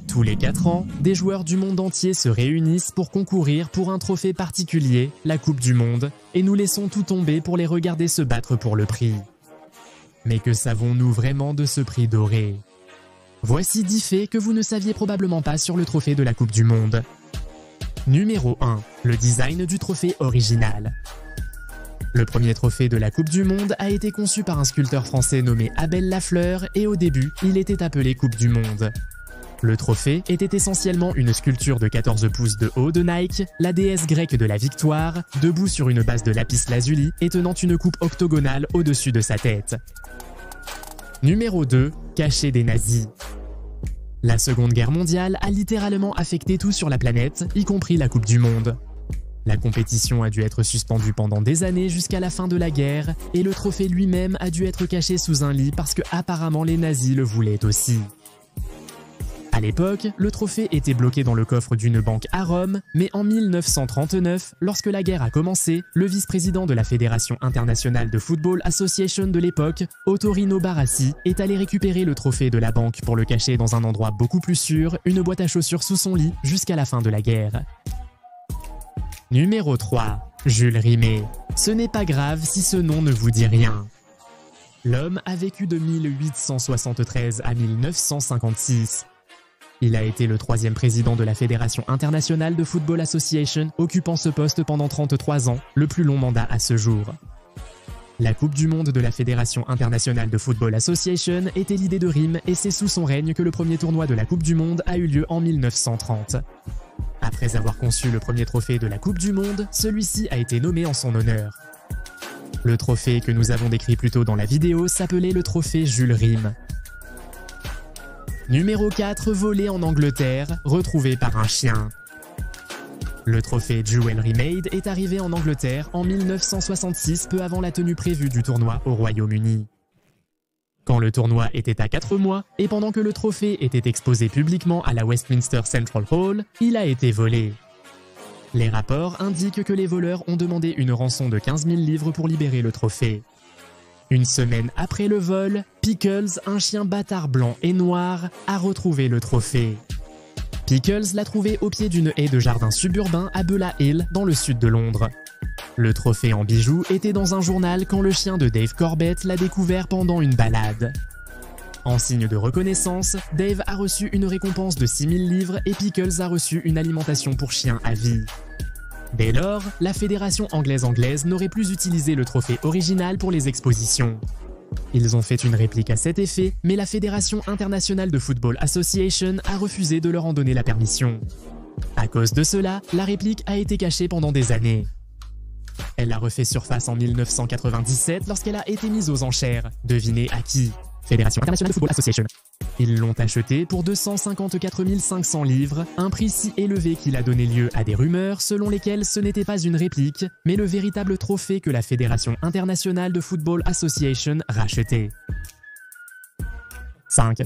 Tous les 4 ans, des joueurs du monde entier se réunissent pour concourir pour un trophée particulier, la Coupe du Monde, et nous laissons tout tomber pour les regarder se battre pour le prix. Mais que savons-nous vraiment de ce prix doré? Voici 10 faits que vous ne saviez probablement pas sur le trophée de la Coupe du Monde. Numéro 1. Le design du trophée original. Le premier trophée de la Coupe du Monde a été conçu par un sculpteur français nommé Abel Lafleur et au début, il était appelé Coupe du Monde. Le trophée était essentiellement une sculpture de 14 pouces de haut de Nike, la déesse grecque de la victoire, debout sur une base de lapis lazuli et tenant une coupe octogonale au-dessus de sa tête. Numéro 2. Cachet des nazis. La Seconde Guerre mondiale a littéralement affecté tout sur la planète, y compris la Coupe du Monde. La compétition a dû être suspendue pendant des années jusqu'à la fin de la guerre, et le trophée lui-même a dû être caché sous un lit parce que apparemment les nazis le voulaient aussi. À l'époque, le trophée était bloqué dans le coffre d'une banque à Rome, mais en 1939, lorsque la guerre a commencé, le vice-président de la Fédération internationale de Football Association de l'époque, Ottorino Barassi, est allé récupérer le trophée de la banque pour le cacher dans un endroit beaucoup plus sûr, une boîte à chaussures sous son lit, jusqu'à la fin de la guerre. Numéro 3. Jules Rimet. Ce n'est pas grave si ce nom ne vous dit rien. L'homme a vécu de 1873 à 1956. Il a été le 3e président de la Fédération internationale de Football Association, occupant ce poste pendant 33 ans, le plus long mandat à ce jour. La Coupe du Monde de la Fédération internationale de Football Association était l'idée de Rim et c'est sous son règne que le premier tournoi de la Coupe du Monde a eu lieu en 1930. Après avoir conçu le premier trophée de la Coupe du Monde, celui-ci a été nommé en son honneur. Le trophée que nous avons décrit plus tôt dans la vidéo s'appelait le trophée Jules Rimet. Numéro 4, volé en Angleterre, retrouvé par un chien. Le trophée Jewellery Maid est arrivé en Angleterre en 1966, peu avant la tenue prévue du tournoi au Royaume-Uni. Quand le tournoi était à 4 mois, et pendant que le trophée était exposé publiquement à la Westminster Central Hall, il a été volé. Les rapports indiquent que les voleurs ont demandé une rançon de 15 000 livres pour libérer le trophée. Une semaine après le vol, Pickles, un chien bâtard blanc et noir, a retrouvé le trophée. Pickles l'a trouvé au pied d'une haie de jardin suburbain à Beulah Hill, dans le sud de Londres. Le trophée en bijoux était dans un journal quand le chien de Dave Corbett l'a découvert pendant une balade. En signe de reconnaissance, Dave a reçu une récompense de 6 000 livres et Pickles a reçu une alimentation pour chien à vie. Dès lors, la Fédération anglaise n'aurait plus utilisé le trophée original pour les expositions. Ils ont fait une réplique à cet effet, mais la Fédération internationale de Football Association a refusé de leur en donner la permission. À cause de cela, la réplique a été cachée pendant des années. Elle a refait surface en 1997 lorsqu'elle a été mise aux enchères. Devinez à qui? Fédération internationale de Football Association. Ils l'ont achetée pour 254 500 livres, un prix si élevé qu'il a donné lieu à des rumeurs selon lesquelles ce n'était pas une réplique, mais le véritable trophée que la Fédération internationale de Football Association rachetait. 5.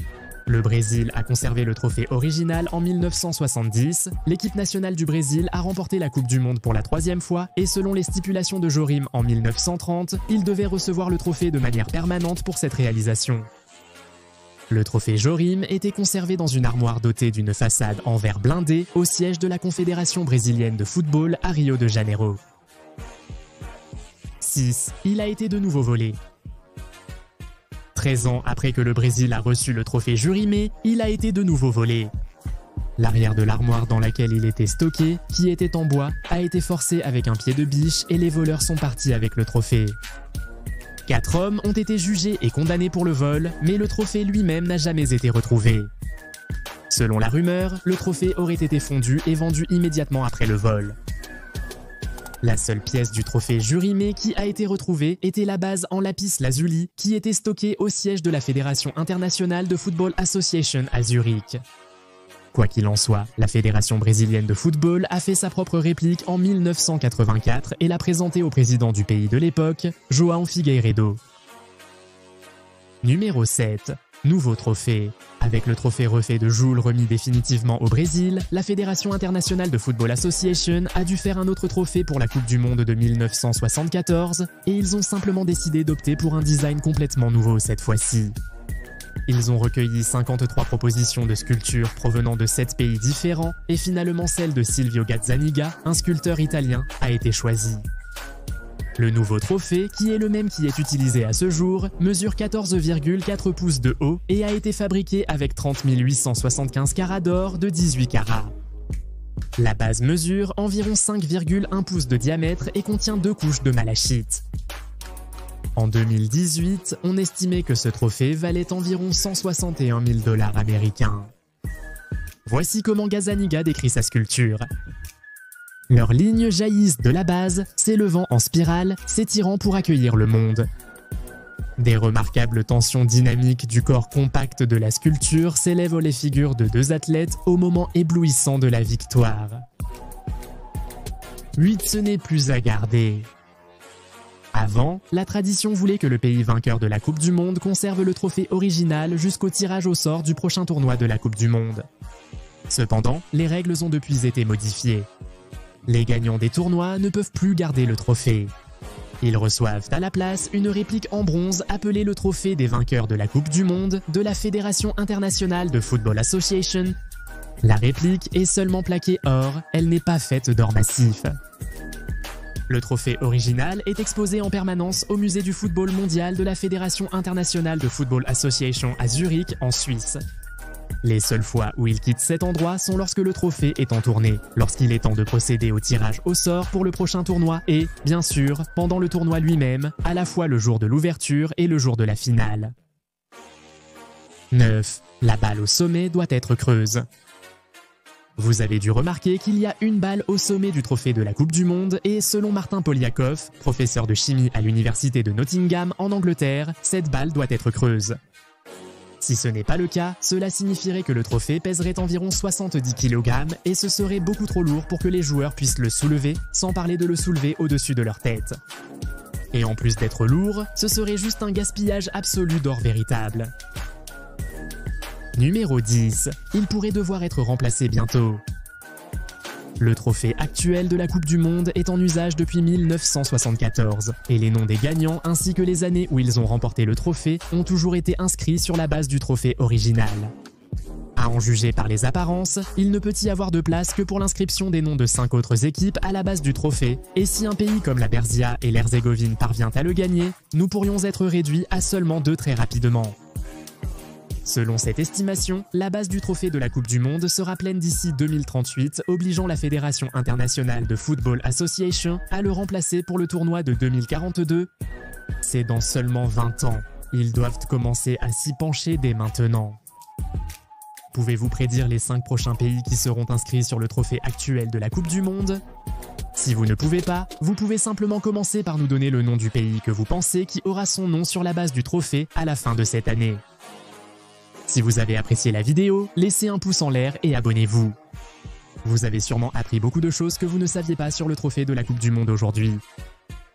Le Brésil a conservé le trophée original en 1970, l'équipe nationale du Brésil a remporté la Coupe du Monde pour la 3e fois et selon les stipulations de Jorim en 1930, il devait recevoir le trophée de manière permanente pour cette réalisation. Le trophée Jorim était conservé dans une armoire dotée d'une façade en verre blindé au siège de la Confédération brésilienne de football à Rio de Janeiro. 6. Il a été de nouveau volé. 13 ans après que le Brésil a reçu le trophée Jurimé, il a été de nouveau volé. L'arrière de l'armoire dans laquelle il était stocké, qui était en bois, a été forcé avec un pied de biche et les voleurs sont partis avec le trophée. 4 hommes ont été jugés et condamnés pour le vol, mais le trophée lui-même n'a jamais été retrouvé. Selon la rumeur, le trophée aurait été fondu et vendu immédiatement après le vol. La seule pièce du trophée Jurimé qui a été retrouvée était la base en lapis lazuli qui était stockée au siège de la Fédération internationale de Football Association à Zurich. Quoi qu'il en soit, la Fédération brésilienne de football a fait sa propre réplique en 1984 et l'a présentée au président du pays de l'époque, João Figueiredo. Numéro 7. Nouveau trophée. Avec le trophée refait de Jules remis définitivement au Brésil, la Fédération internationale de Football Association a dû faire un autre trophée pour la Coupe du Monde de 1974 et ils ont simplement décidé d'opter pour un design complètement nouveau cette fois-ci. Ils ont recueilli 53 propositions de sculptures provenant de 7 pays différents et finalement celle de Silvio Gazzaniga, un sculpteur italien, a été choisie. Le nouveau trophée, qui est le même qui est utilisé à ce jour, mesure 14,4 pouces de haut et a été fabriqué avec 30 875 carats d'or de 18 carats. La base mesure environ 5,1 pouces de diamètre et contient 2 couches de malachite. En 2018, on estimait que ce trophée valait environ 161 000 $ américains. Voici comment Gazzaniga décrit sa sculpture. Leurs lignes jaillissent de la base, s'élevant en spirale, s'étirant pour accueillir le monde. Des remarquables tensions dynamiques du corps compact de la sculpture s'élèvent les figures de 2 athlètes au moment éblouissant de la victoire. 8. Ce n'est plus à garder. Avant, la tradition voulait que le pays vainqueur de la Coupe du Monde conserve le trophée original jusqu'au tirage au sort du prochain tournoi de la Coupe du Monde. Cependant, les règles ont depuis été modifiées. Les gagnants des tournois ne peuvent plus garder le trophée. Ils reçoivent à la place une réplique en bronze appelée le trophée des vainqueurs de la Coupe du Monde de la Fédération internationale de Football Association. La réplique est seulement plaquée or, elle n'est pas faite d'or massif. Le trophée original est exposé en permanence au musée du football mondial de la Fédération internationale de Football Association à Zurich, en Suisse. Les seules fois où il quitte cet endroit sont lorsque le trophée est en tournée, lorsqu'il est temps de procéder au tirage au sort pour le prochain tournoi et, bien sûr, pendant le tournoi lui-même, à la fois le jour de l'ouverture et le jour de la finale. 9. La balle au sommet doit être creuse. Vous avez dû remarquer qu'il y a une balle au sommet du trophée de la Coupe du Monde et selon Martin Poliakov, professeur de chimie à l'université de Nottingham en Angleterre, cette balle doit être creuse. Si ce n'est pas le cas, cela signifierait que le trophée pèserait environ 70 kg et ce serait beaucoup trop lourd pour que les joueurs puissent le soulever, sans parler de le soulever au-dessus de leur tête. Et en plus d'être lourd, ce serait juste un gaspillage absolu d'or véritable. Numéro 10. Il pourrait devoir être remplacé bientôt. Le trophée actuel de la Coupe du Monde est en usage depuis 1974 et les noms des gagnants ainsi que les années où ils ont remporté le trophée ont toujours été inscrits sur la base du trophée original. À en juger par les apparences, il ne peut y avoir de place que pour l'inscription des noms de 5 autres équipes à la base du trophée, et si un pays comme la Berzia et l'Herzégovine parvient à le gagner, nous pourrions être réduits à seulement 2 très rapidement. Selon cette estimation, la base du trophée de la Coupe du Monde sera pleine d'ici 2038, obligeant la Fédération internationale de Football Association à le remplacer pour le tournoi de 2042. C'est dans seulement 20 ans. Ils doivent commencer à s'y pencher dès maintenant. Pouvez-vous prédire les 5 prochains pays qui seront inscrits sur le trophée actuel de la Coupe du Monde? Si vous ne pouvez pas, vous pouvez simplement commencer par nous donner le nom du pays que vous pensez qui aura son nom sur la base du trophée à la fin de cette année. Si vous avez apprécié la vidéo, laissez un pouce en l'air et abonnez-vous. Vous avez sûrement appris beaucoup de choses que vous ne saviez pas sur le trophée de la Coupe du Monde aujourd'hui.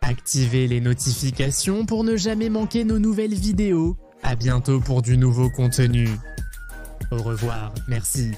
Activez les notifications pour ne jamais manquer nos nouvelles vidéos. À bientôt pour du nouveau contenu. Au revoir, merci.